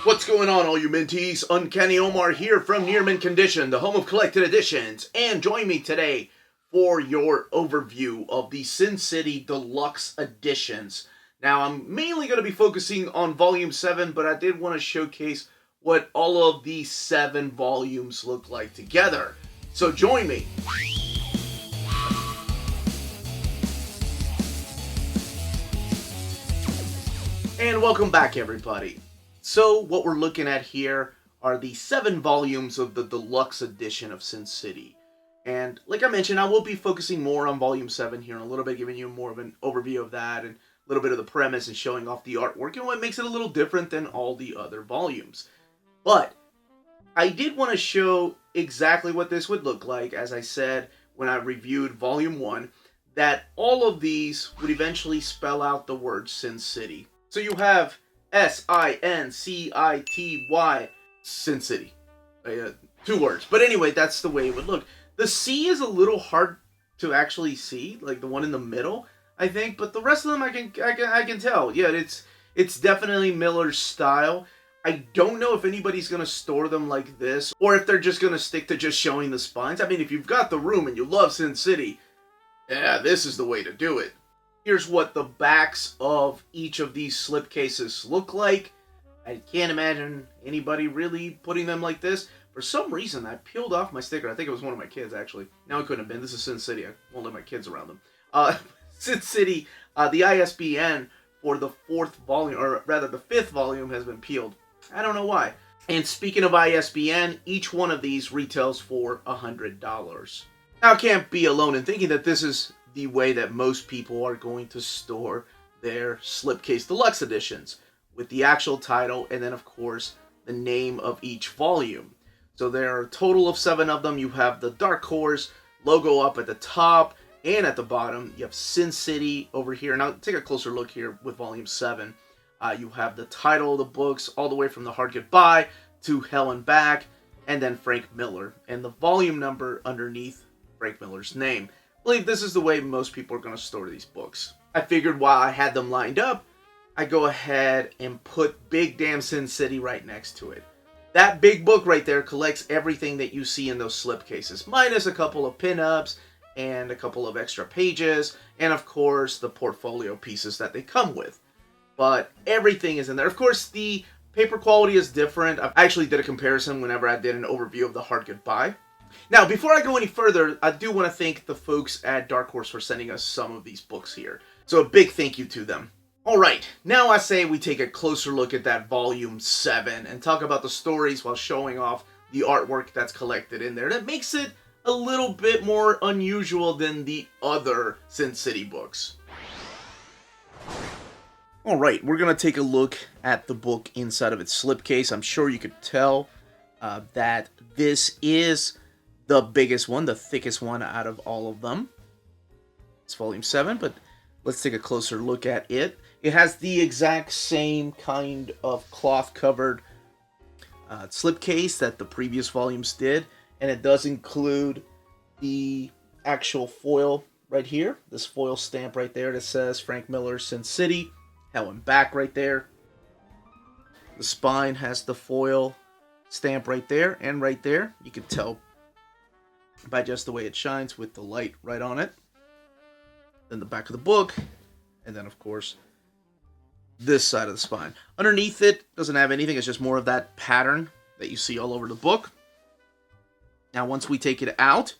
What's going on, all you minties? Uncanny Omar here from Near Mint Condition, the home of collected editions, and join me today for your overview of the Sin City Deluxe Editions. Now, I'm mainly going to be focusing on Volume 7, but I did want to showcase what all of these 7 volumes look like together. So join me. And welcome back, everybody. So what we're looking at here are the 7 volumes of the Deluxe Edition of Sin City. And like I mentioned, I will be focusing more on Volume 7 here in a little bit, giving you more of an overview of that and a little bit of the premise and showing off the artwork and what makes it a little different than all the other volumes. But I did want to show exactly what this would look like, as I said when I reviewed Volume 1, that all of these would eventually spell out the word Sin City. So you have S-I-N-C-I-T-Y, Sin City. 2 words. But anyway, that's the way it would look. The C is a little hard to actually see, like the one in the middle, I think. But the rest of them I can tell. Yeah, it's definitely Miller's style. I don't know if anybody's going to store them like this, or if they're just going to stick to just showing the spines. I mean, if you've got the room and you love Sin City, yeah, this is the way to do it. Here's what the backs of each of these slipcases look like. I can't imagine anybody really putting them like this. For some reason, I peeled off my sticker. I think it was one of my kids, actually. No, it couldn't have been. This is Sin City. I won't let my kids around them. Sin City, the ISBN for the 4th volume, or rather the 5th volume, has been peeled. I don't know why. And speaking of ISBN, each one of these retails for $100. Now, I can't be alone in thinking that this is the way that most people are going to store their slipcase deluxe editions, with the actual title and then, of course, the name of each volume. So there are a total of 7 of them. You have the Dark Horse logo up at the top and at the bottom. You have Sin City over here. Now take a closer look here with Volume 7. You have the title of the books all the way from The Hard Goodbye to Hell and Back, and then Frank Miller, and the volume number underneath Frank Miller's name. I believe this is the way most people are going to store these books. I figured while I had them lined up, I go ahead and put Big Damn Sin City right next to it. That big book right there collects everything that you see in those slipcases, minus a couple of pinups and a couple of extra pages, and of course the portfolio pieces that they come with. But everything is in there. Of course, the paper quality is different. I actually did a comparison whenever I did an overview of The Hard Goodbye. Now, before I go any further, I do want to thank the folks at Dark Horse for sending us some of these books here. So a big thank you to them. Alright, now I say we take a closer look at that Volume 7 and talk about the stories while showing off the artwork that's collected in there. That makes it a little bit more unusual than the other Sin City books. Alright, we're going to take a look at the book inside of its slipcase. I'm sure you could tell that this is the biggest one, the thickest one out of all of them. It's Volume 7, but let's take a closer look at it. It has the exact same kind of cloth-covered slipcase that the previous volumes did, and it does include the actual foil right here, this foil stamp right there that says Frank Miller, Sin City, Hell and Back right there. The spine has the foil stamp right there and right there. You can tell by just the way it shines with the light right on it. Then the back of the book, and then of course this side of the spine. Underneath it doesn't have anything, it's just more of that pattern that you see all over the book. Now once we take it out,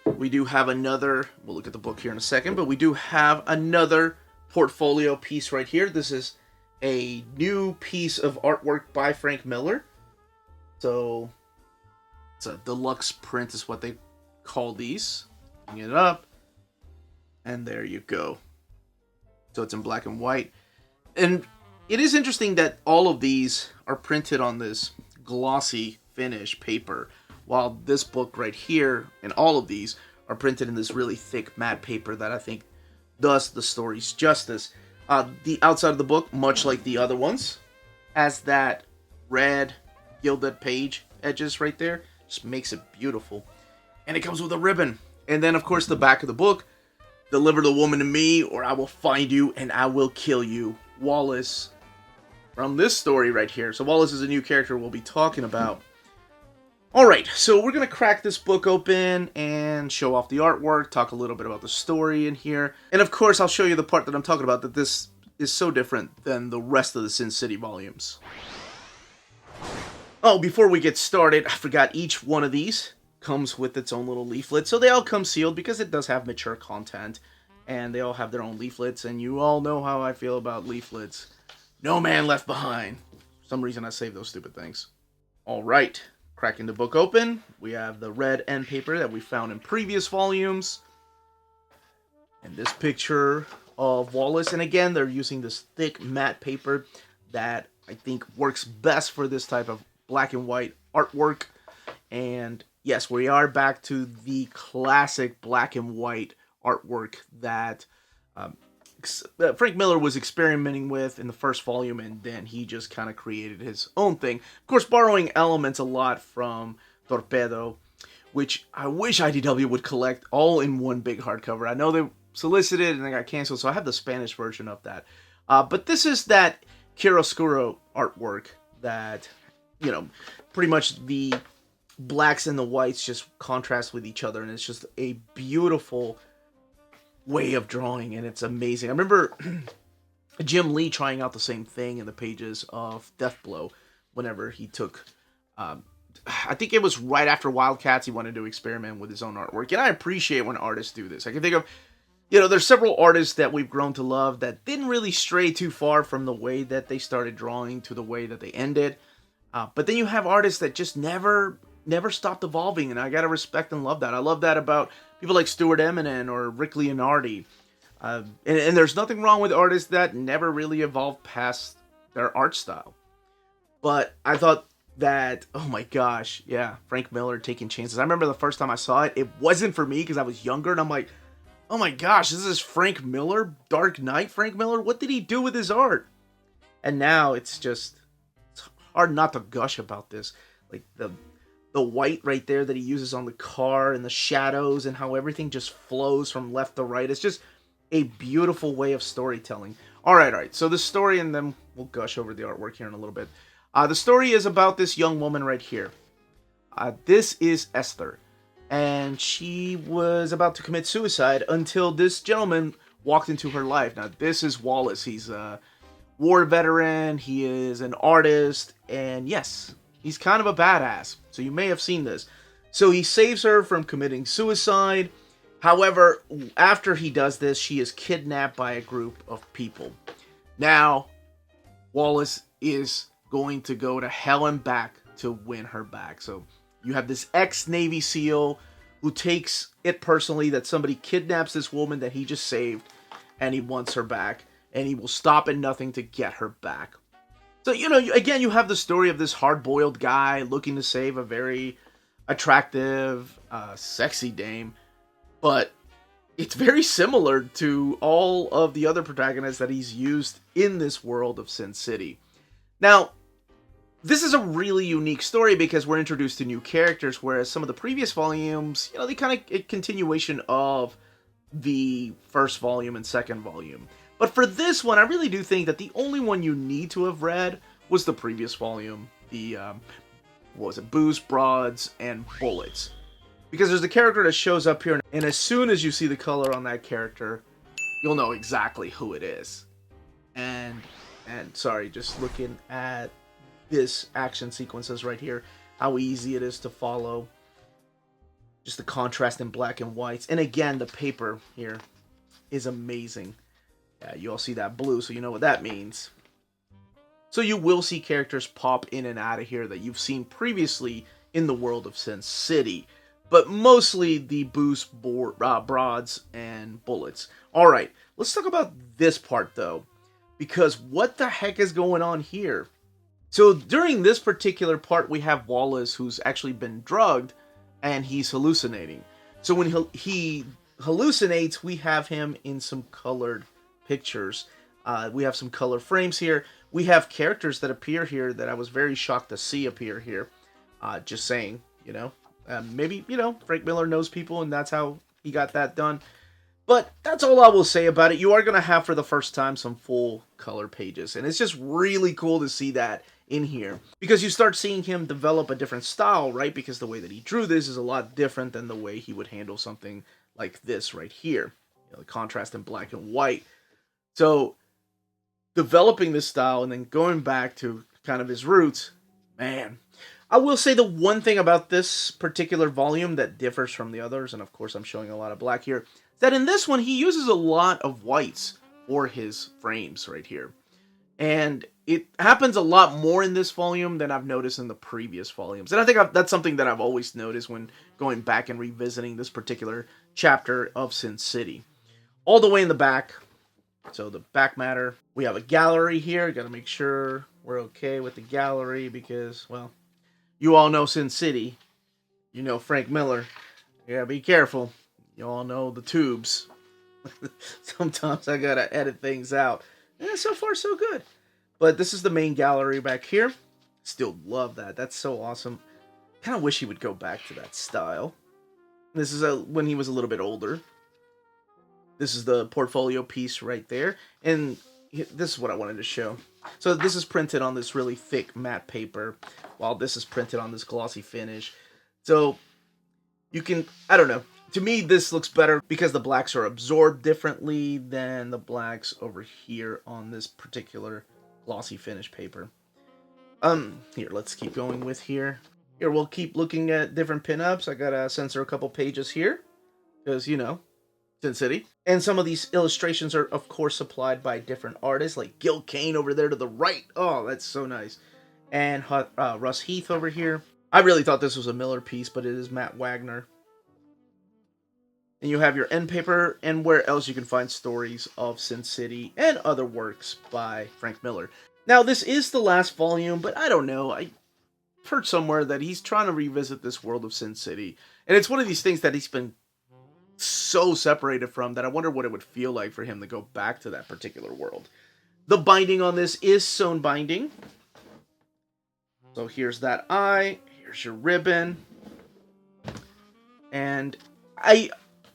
we do have another, we'll look at the book here in a second, but we do have another portfolio piece right here. This is a new piece of artwork by Frank Miller. So it's a deluxe print is what they call these. Bring it up. And there you go. So it's in black and white. And it is interesting that all of these are printed on this glossy finish paper, while this book right here and all of these are printed in this really thick matte paper that I think does the stories justice. The outside of the book, much like the other ones, has that red gilded page edges right there. Just makes it beautiful. And it comes with a ribbon. And then, of course, the back of the book, deliver the woman to me, or I will find you and I will kill you. Wallace from this story right here. So Wallace is a new character we'll be talking about. Alright, so we're going to crack this book open and show off the artwork, talk a little bit about the story in here. And of course, I'll show you the part that I'm talking about, that this is so different than the rest of the Sin City volumes. Oh, before we get started, I forgot each one of these comes with its own little leaflet. So they all come sealed because it does have mature content. And they all have their own leaflets. And you all know how I feel about leaflets. No man left behind. For some reason I saved those stupid things. Alright. Cracking the book open, we have the red end paper that we found in previous volumes. And this picture of Wallace. And again, they're using this thick matte paper that I think works best for this type of black and white artwork. And yes, we are back to the classic black and white artwork that Frank Miller was experimenting with in the first volume, and then he just kind of created his own thing. Of course, borrowing elements a lot from Torpedo, which I wish IDW would collect all in one big hardcover. I know they solicited and they got canceled, so I have the Spanish version of that. But this is that chiaroscuro artwork that, you know, pretty much the blacks and the whites just contrast with each other, and it's just a beautiful way of drawing, and it's amazing. I remember Jim Lee trying out the same thing in the pages of Deathblow whenever he took I think it was right after Wildcats, he wanted to experiment with his own artwork, and I appreciate when artists do this. I can think of, you know, there's several artists that we've grown to love that didn't really stray too far from the way that they started drawing to the way that they ended, but then you have artists that just never stopped evolving, and I gotta respect and love that. I love that about people like Stuart Eminem or Rick Leonardi. And there's nothing wrong with artists that never really evolved past their art style. But I thought that, oh my gosh, yeah, Frank Miller taking chances. I remember the first time I saw it, it wasn't for me because I was younger, and I'm like, oh my gosh, this is Frank Miller? Dark Knight Frank Miller? What did he do with his art? And now it's hard not to gush about this. Like the white right there that he uses on the car and the shadows and how everything just flows from left to right. It's just a beautiful way of storytelling. All right. So the story, and then we'll gush over the artwork here in a little bit. The story is about this young woman right here. This is Esther. And she was about to commit suicide until this gentleman walked into her life. Now, this is Wallace. He's a war veteran. He is an artist. And yes, he's kind of a badass, so you may have seen this. So he saves her from committing suicide. However, after he does this, she is kidnapped by a group of people. Now, Wallace is going to go to hell and back to win her back. So you have this ex-Navy SEAL who takes it personally that somebody kidnaps this woman that he just saved, and he wants her back, and he will stop at nothing to get her back. So, you know, again, you have the story of this hard-boiled guy looking to save a very attractive, sexy dame. But it's very similar to all of the other protagonists that he's used in this world of Sin City. Now, this is a really unique story because we're introduced to new characters, whereas some of the previous volumes, you know, they kind of a continuation of the first volume and second volume. But for this one, I really do think that the only one you need to have read was the previous volume. The, what was it? Booze, Broads, and Bullets. Because there's a character that shows up here, and as soon as you see the color on that character, you'll know exactly who it is. And sorry, just looking at this action sequences right here, how easy it is to follow. Just the contrast in black and whites. And again, the paper here is amazing. Yeah, you all see that blue, so you know what that means. So you will see characters pop in and out of here that you've seen previously in the world of Sin City. But mostly the Booze, Broads, and Bullets. Alright, let's talk about this part though. Because what the heck is going on here? So during this particular part, we have Wallace who's actually been drugged and he's hallucinating. So when he hallucinates, we have him in some colored pictures. We have some color frames here. We have characters that appear here that I was very shocked to see appear here. Just saying, you know. Maybe, you know, Frank Miller knows people and that's how he got that done. But that's all I will say about it. You are going to have for the first time some full color pages. And it's just really cool to see that in here. Because you start seeing him develop a different style, right? Because the way that he drew this is a lot different than the way he would handle something like this right here. You know, the contrast in black and white. So developing this style and then going back to kind of his roots, man. I will say the one thing about this particular volume that differs from the others, and of course I'm showing a lot of black here, that in this one he uses a lot of whites for his frames right here. And it happens a lot more in this volume than I've noticed in the previous volumes. And I think that's something that I've always noticed when going back and revisiting this particular chapter of Sin City. All the way in the back, so the back matter, we have a gallery here. Got to make sure we're okay with the gallery because, well, you all know Sin City. You know Frank Miller. You gotta be careful. You all know the tubes. Sometimes I gotta edit things out. And so far, so good. But this is the main gallery back here. Still love that. That's so awesome. Kind of wish he would go back to that style. This is when he was a little bit older. This is the portfolio piece right there. And this is what I wanted to show. So this is printed on this really thick matte paper, while this is printed on this glossy finish. So you can, I don't know. To me, this looks better because the blacks are absorbed differently than the blacks over here on this particular glossy finish paper. Here, let's keep going with here. Here, we'll keep looking at different pinups. I gotta censor a couple pages here because, you know, Sin City. And some of these illustrations are, of course, supplied by different artists, like Gil Kane over there to the right. Oh, that's so nice. And Russ Heath over here. I really thought this was a Miller piece, but it is Matt Wagner. And you have your end paper, and where else you can find stories of Sin City and other works by Frank Miller. Now, this is the last volume, but I don't know. I've heard somewhere that he's trying to revisit this world of Sin City. And it's one of these things that he's been so separated from that I wonder what it would feel like for him to go back to that particular world. The binding on this is sewn binding. So here's that eye. Here's your ribbon. And I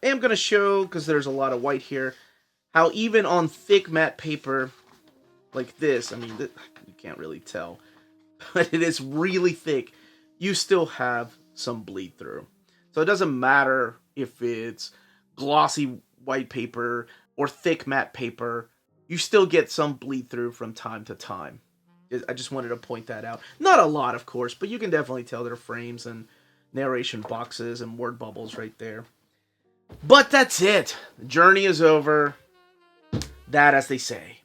am going to show, because there's a lot of white here, how even on thick matte paper like this, I mean, you can't really tell, but it is really thick, you still have some bleed through. So it doesn't matter if it's glossy white paper or thick matte paper, you still get some bleed through from time to time. I just wanted to point that out. Not a lot, of course, but you can definitely tell there are frames and narration boxes and word bubbles right there. But that's it. The journey is over. That, as they say,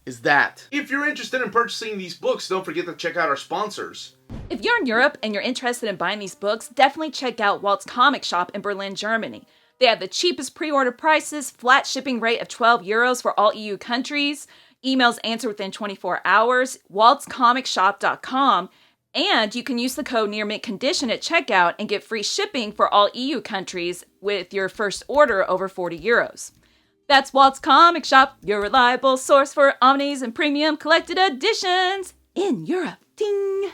is that. If you're interested in purchasing these books, don't forget to check out our sponsors. If you're in Europe and you're interested in buying these books, definitely check out Walt's Comic Shop in Berlin, Germany. They have the cheapest pre-order prices, flat shipping rate of €12 for all EU countries, emails answered within 24 hours, waltscomicshop.com, and you can use the code nearmintcon at checkout and get free shipping for all EU countries with your first order over €40. That's Walt's Comic Shop, your reliable source for omnis and premium collected editions in Europe. Ding!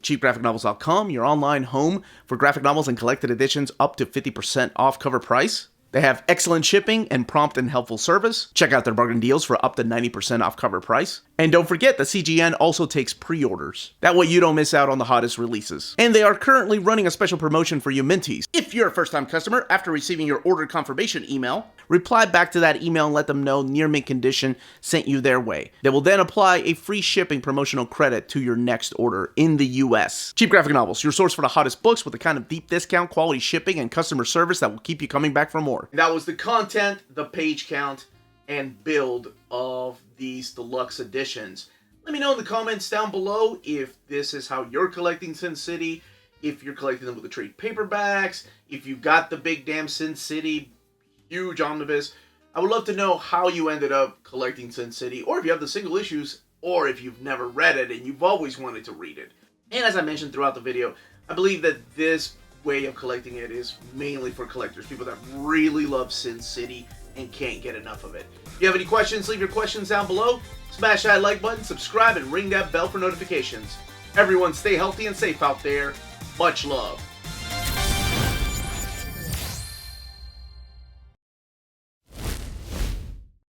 cheapgraphicnovels.com, your online home for graphic novels and collected editions up to 50% off cover price. They have excellent shipping and prompt and helpful service. Check out their bargain deals for up to 90% off cover price. And don't forget that CGN also takes pre-orders. That way you don't miss out on the hottest releases. And they are currently running a special promotion for you Minties. If you're a first-time customer, after receiving your order confirmation email, reply back to that email and let them know Near Mint Condition sent you their way. They will then apply a free shipping promotional credit to your next order in the US. Cheap Graphic Novels, your source for the hottest books with the kind of deep discount, quality shipping, and customer service that will keep you coming back for more. That was the content, the page count, and build of these deluxe editions. Let me know in the comments down below if this is how you're collecting Sin City, if you're collecting them with the trade paperbacks, if you got the big damn Sin City huge omnibus. I would love to know how you ended up collecting Sin City, or if you have the single issues, or if you've never read it and you've always wanted to read it. And as I mentioned throughout the video, I believe that this way of collecting it is mainly for collectors, people that really love Sin City and can't get enough of it. If you have any questions, leave your questions down below. Smash that like button, subscribe, and ring that bell for notifications. Everyone stay healthy and safe out there. Much love.